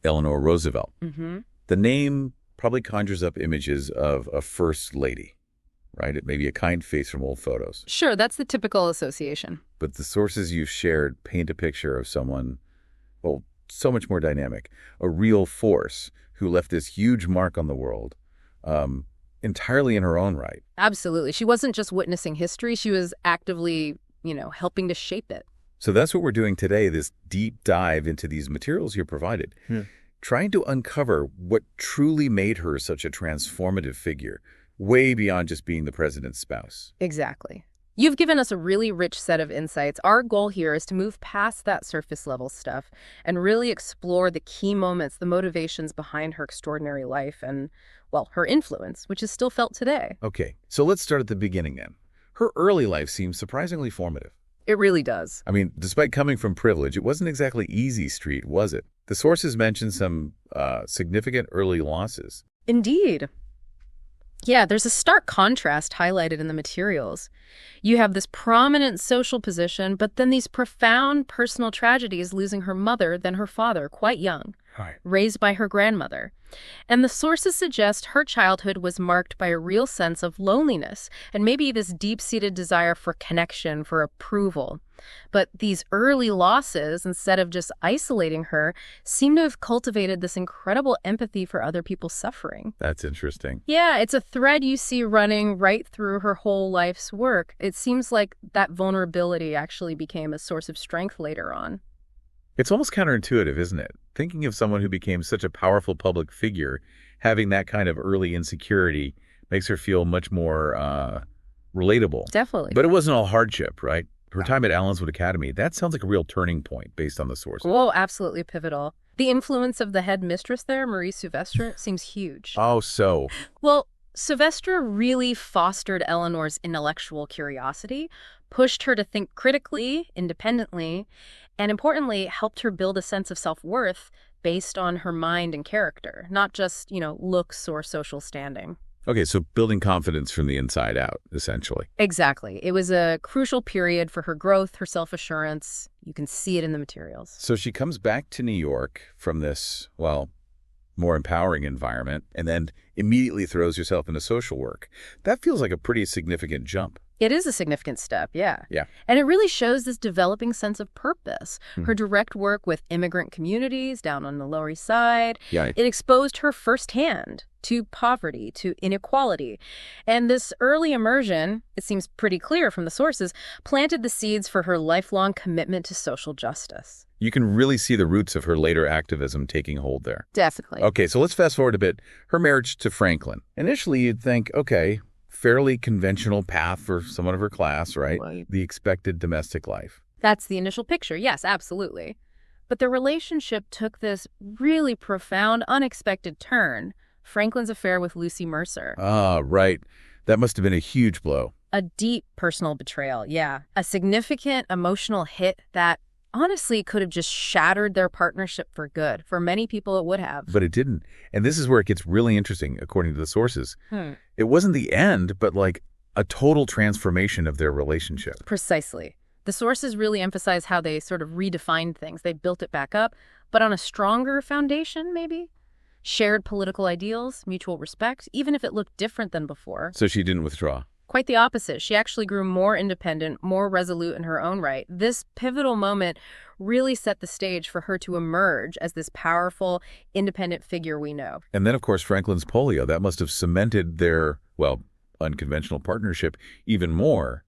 Eleanor Roosevelt. Mm-hmm. The name probably conjures up images of a first lady, right? It may be a kind face from old photos. Sure, that's the typical association. But the sources you've shared paint a picture of someone, well, so much more dynamic, a real force who left this huge mark on the world, entirely in her own right. Absolutely. She wasn't just witnessing history. She was actively, helping to shape it. So that's what we're doing today, this deep dive into these materials you provided, trying to uncover what truly made her such a transformative figure, way beyond just being the president's spouse. Exactly. You've given us a really rich set of insights. Our goal here is to move past that surface level stuff and really explore the key moments, the motivations behind her extraordinary life and, well, her influence, which is still felt today. Okay, so let's start at the beginning then. Her early life seems surprisingly formative. It really does. I mean, despite coming from privilege, it wasn't exactly easy street, was it? The sources mention some significant early losses. Indeed. Yeah, there's a stark contrast highlighted in the materials. You have this prominent social position, but then these profound personal tragedies, losing her mother, then her father, quite young, raised by her grandmother. And the sources suggest her childhood was marked by a real sense of loneliness and maybe this deep-seated desire for connection, for approval. But these early losses, instead of just isolating her, seem to have cultivated this incredible empathy for other people's suffering. That's interesting. Yeah, it's a thread you see running right through her whole life's work. It seems like that vulnerability actually became a source of strength later on. It's almost counterintuitive, isn't it? Thinking of someone who became such a powerful public figure, having that kind of early insecurity makes her feel much more relatable. Definitely. But it wasn't all hardship, right? Her time at Allenswood Academy, that sounds like a real turning point based on the sources. Oh, absolutely pivotal. The influence of the head mistress there, Marie Silvestre, seems huge. Oh, so. Well, Silvestre really fostered Eleanor's intellectual curiosity, pushed her to think critically, independently, and importantly, helped her build a sense of self-worth based on her mind and character, not just, looks or social standing. Okay, so building confidence from the inside out, essentially. Exactly. It was a crucial period for her growth, her self-assurance. You can see it in the materials. So she comes back to New York from this, well, more empowering environment, and then immediately throws herself into social work. That feels like a pretty significant jump. It is a significant step, yeah. Yeah. And it really shows this developing sense of purpose. Her direct work with immigrant communities down on the Lower East Side, Yeah. it exposed her firsthand to poverty, to inequality. And this early immersion, it seems pretty clear from the sources, planted the seeds for her lifelong commitment to social justice. You can really see the roots of her later activism taking hold there. Definitely. Okay, so let's fast forward a bit. Her marriage to Franklin. Initially, you'd think, okay, fairly conventional path for someone of her class, right? The expected domestic life. That's the initial picture. Yes, absolutely. But the relationship took this really profound, unexpected turn. Franklin's affair with Lucy Mercer. Ah, right. That must have been a huge blow. A deep personal betrayal, yeah. A significant emotional hit that honestly could have just shattered their partnership for good. For many people, it would have. But it didn't. And this is where it gets really interesting, according to the sources. It wasn't the end, but like a total transformation of their relationship. Precisely. The sources really emphasize how they sort of redefined things. They built it back up, but on a stronger foundation, maybe? Shared political ideals, mutual respect, even if it looked different than before. So she didn't withdraw. Quite the opposite. She actually grew more independent, more resolute in her own right. This pivotal moment really set the stage for her to emerge as this powerful, independent figure we know. And then, of course, Franklin's polio. That must have cemented their, well, unconventional partnership even more.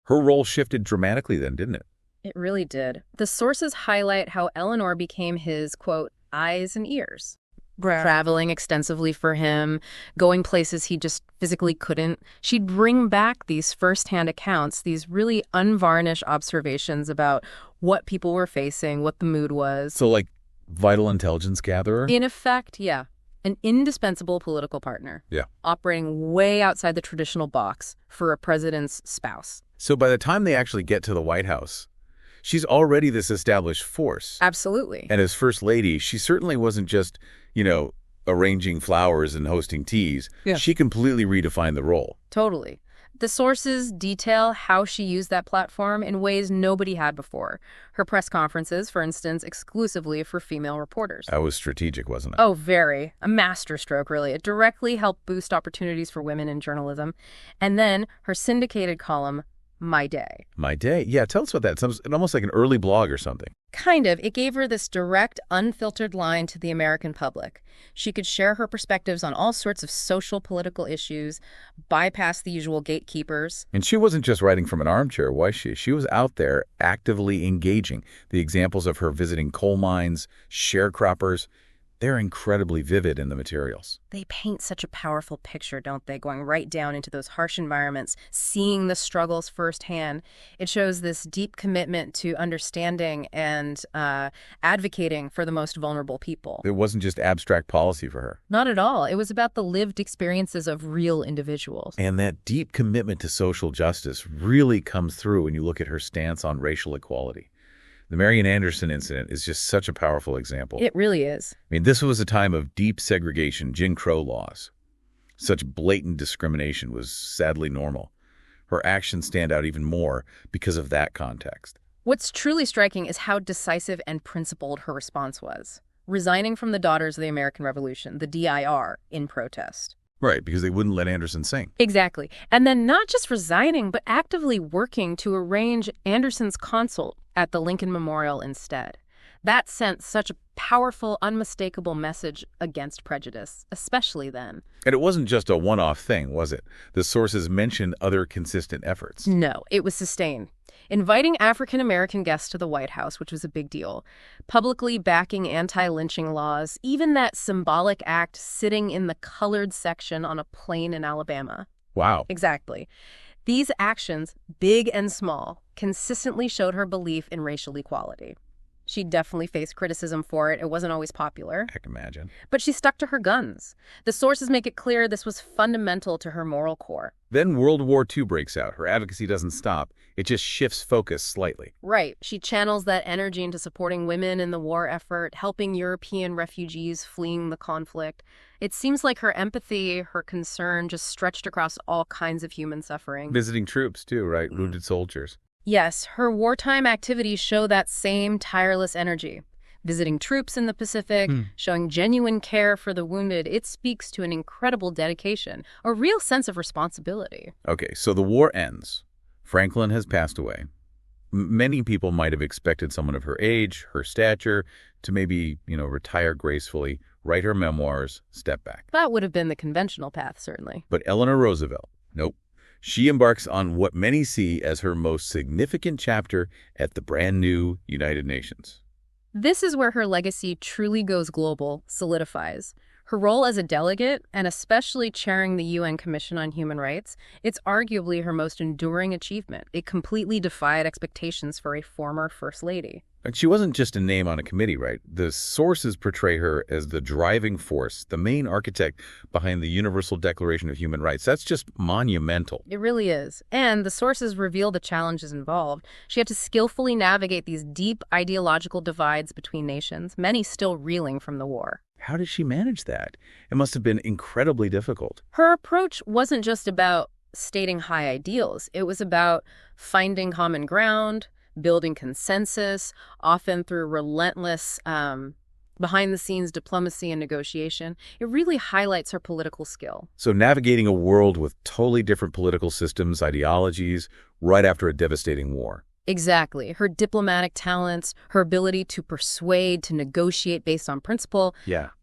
Her role shifted dramatically then, didn't it? It really did. The sources highlight how Eleanor became his, quote, eyes and ears. Traveling extensively for him, going places he just physically couldn't. She'd bring back these firsthand accounts, these really unvarnished observations about what people were facing, what the mood was. So like vital intelligence gatherer? In effect, yeah. An indispensable political partner. Yeah. Operating way outside the traditional box for a president's spouse. So by the time they actually get to the White House, she's already this established force. Absolutely. And as First Lady, she certainly wasn't just, arranging flowers and hosting teas. Yeah. She completely redefined the role. Totally. The sources detail how she used that platform in ways nobody had before. Her press conferences, for instance, exclusively for female reporters. That was strategic, wasn't it? Oh, very. A masterstroke, really. It directly helped boost opportunities for women in journalism. And then her syndicated column, My Day. My Day? Yeah, tell us about that. It sounds almost like an early blog or something. Kind of. It gave her this direct, unfiltered line to the American public. She could share her perspectives on all sorts of social, political issues, bypass the usual gatekeepers. And she wasn't just writing from an armchair, was she? She was out there actively engaging. The examples of her visiting coal mines, sharecroppers, they're incredibly vivid in the materials. They paint such a powerful picture, don't they? Going right down into those harsh environments, seeing the struggles firsthand. It shows this deep commitment to understanding and advocating for the most vulnerable people. It wasn't just abstract policy for her. Not at all. It was about the lived experiences of real individuals. And that deep commitment to social justice really comes through when you look at her stance on racial equality. The Marian Anderson incident is just such a powerful example. It really is. I mean, this was a time of deep segregation, Jim Crow laws. Such blatant discrimination was sadly normal. Her actions stand out even more because of that context. What's truly striking is how decisive and principled her response was, resigning from the Daughters of the American Revolution, the DIR, in protest. Right, because they wouldn't let Anderson sing. Exactly. And then not just resigning, but actively working to arrange Anderson's consult at the Lincoln Memorial instead. That sent such a powerful, unmistakable message against prejudice, especially then. And it wasn't just a one-off thing, was it? The sources mentioned other consistent efforts. No, it was sustained. Inviting African-American guests to the White House, which was a big deal, publicly backing anti-lynching laws, even that symbolic act sitting in the colored section on a plane in Alabama. Wow. Exactly. These actions, big and small, consistently showed her belief in racial equality. She definitely faced criticism for it. It wasn't always popular. I can imagine. But she stuck to her guns. The sources make it clear this was fundamental to her moral core. Then World War II breaks out. Her advocacy doesn't stop. It just shifts focus slightly. Right. She channels that energy into supporting women in the war effort, helping European refugees fleeing the conflict. It seems like her empathy, her concern just stretched across all kinds of human suffering. Visiting troops, too, right? Wounded soldiers. Yes, her wartime activities show that same tireless energy. Visiting troops in the Pacific, showing genuine care for the wounded, it speaks to an incredible dedication, a real sense of responsibility. Okay, so the war ends. Franklin has passed away. Many people might have expected someone of her age, her stature, to maybe, retire gracefully, write her memoirs, step back. That would have been the conventional path, certainly. But Eleanor Roosevelt, nope. She embarks on what many see as her most significant chapter at the brand new United Nations. This is where her legacy truly goes global, solidifies. Her role as a delegate, and especially chairing the UN Commission on Human Rights, it's arguably her most enduring achievement. It completely defied expectations for a former First Lady. And she wasn't just a name on a committee, right? The sources portray her as the driving force, the main architect behind the Universal Declaration of Human Rights. That's just monumental. It really is. And the sources reveal the challenges involved. She had to skillfully navigate these deep ideological divides between nations, many still reeling from the war. How did she manage that? It must have been incredibly difficult. Her approach wasn't just about stating high ideals. It was about finding common ground, building consensus, often through relentless behind-the-scenes diplomacy and negotiation. It really highlights her political skill. So navigating a world with totally different political systems, ideologies, right after a devastating war. Exactly. Her diplomatic talents, her ability to persuade, to negotiate based on principle,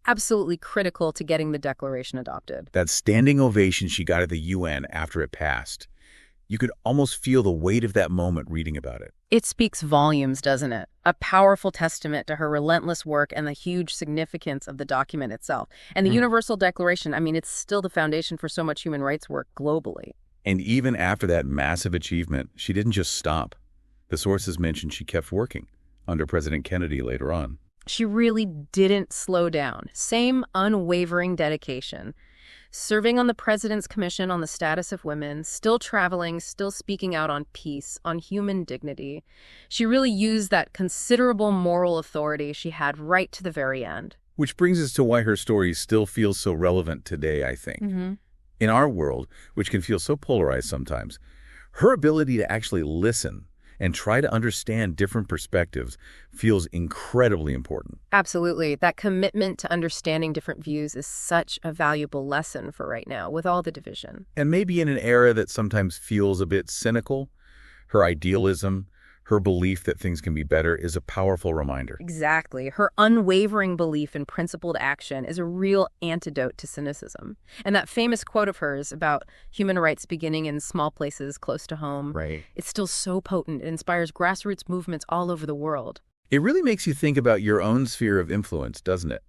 absolutely critical to getting the declaration adopted. That standing ovation she got at the UN after it passed. You could almost feel the weight of that moment reading about it. It speaks volumes, doesn't it? A powerful testament to her relentless work and the huge significance of the document itself. And the Universal Declaration, it's still the foundation for so much human rights work globally. And even after that massive achievement, she didn't just stop. The sources mentioned she kept working under President Kennedy later on. She really didn't slow down. Same unwavering dedication. Serving on the President's Commission on the Status of Women, still traveling, still speaking out on peace, on human dignity. She really used that considerable moral authority she had right to the very end. Which brings us to why her story still feels so relevant today, I think. In our world, which can feel so polarized sometimes, her ability to actually listen and try to understand different perspectives feels incredibly important. Absolutely. That commitment to understanding different views is such a valuable lesson for right now with all the division. And maybe in an era that sometimes feels a bit cynical, her idealism, her belief that things can be better is a powerful reminder. Exactly. Her unwavering belief in principled action is a real antidote to cynicism. And that famous quote of hers about human rights beginning in small places close to home, Right. it's still so potent. It inspires grassroots movements all over the world. It really makes you think about your own sphere of influence, doesn't it?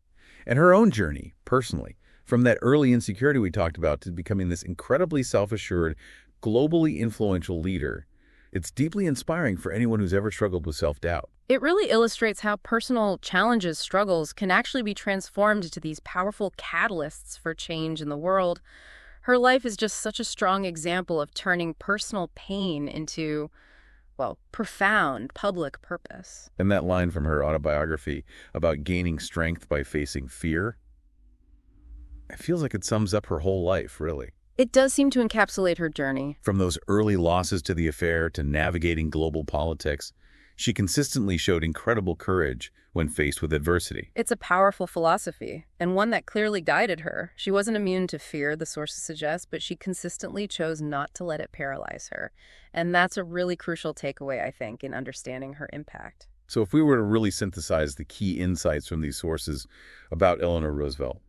And her own journey, personally, from that early insecurity we talked about to becoming this incredibly self-assured, globally influential leader. It's deeply inspiring for anyone who's ever struggled with self-doubt. It really illustrates how personal challenges, struggles can actually be transformed into these powerful catalysts for change in the world. Her life is just such a strong example of turning personal pain into, well, profound public purpose. And that line from her autobiography about gaining strength by facing fear, it feels like it sums up her whole life, really. It does seem to encapsulate her journey. From those early losses to the affair to navigating global politics, she consistently showed incredible courage when faced with adversity. It's a powerful philosophy, and one that clearly guided her. She wasn't immune to fear, the sources suggest, but she consistently chose not to let it paralyze her. And that's a really crucial takeaway, I think, in understanding her impact. So if we were to really synthesize the key insights from these sources about Eleanor Roosevelt,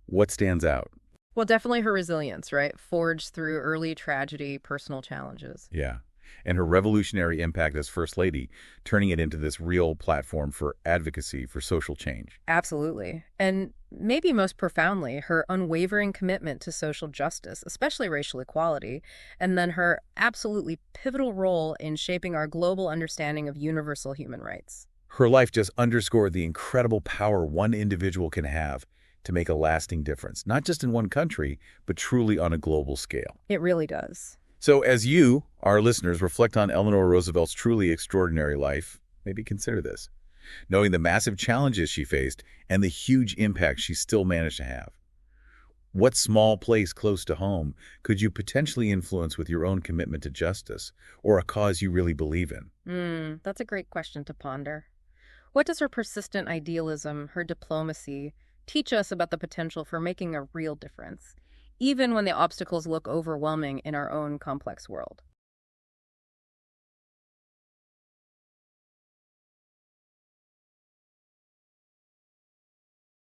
what stands out? Well, definitely her resilience, right? Forged through early tragedy, personal challenges. Yeah. And her revolutionary impact as First Lady, turning it into this real platform for advocacy for social change. Absolutely. And maybe most profoundly, her unwavering commitment to social justice, especially racial equality, and then her absolutely pivotal role in shaping our global understanding of universal human rights. Her life just underscored the incredible power one individual can have to make a lasting difference, not just in one country, but truly on a global scale. It really does. So as you, our listeners, reflect on Eleanor Roosevelt's truly extraordinary life, maybe consider this, knowing the massive challenges she faced and the huge impact she still managed to have. What small place close to home could you potentially influence with your own commitment to justice or a cause you really believe in? That's a great question to ponder. What does her persistent idealism, her diplomacy, teach us about the potential for making a real difference, even when the obstacles look overwhelming in our own complex world?